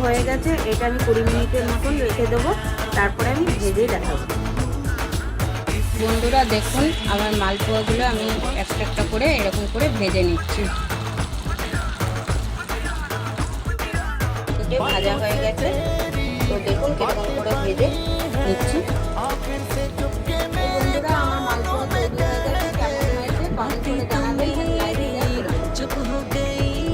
হয়ে গেছে, এটা আমি 20 মিনিটের মতন রেখে দেবো, তারপরে আমি ভেজে দেখাবো। বন্ধুরা দেখুন আমার মালপোয়াগুলো আমি একটা একটা করে এরকম করে ভেজে নিচ্ছি। ভাজা হয়ে গেছে, তো দেখুন কিরকম করে ভেজে নিচ্ছি।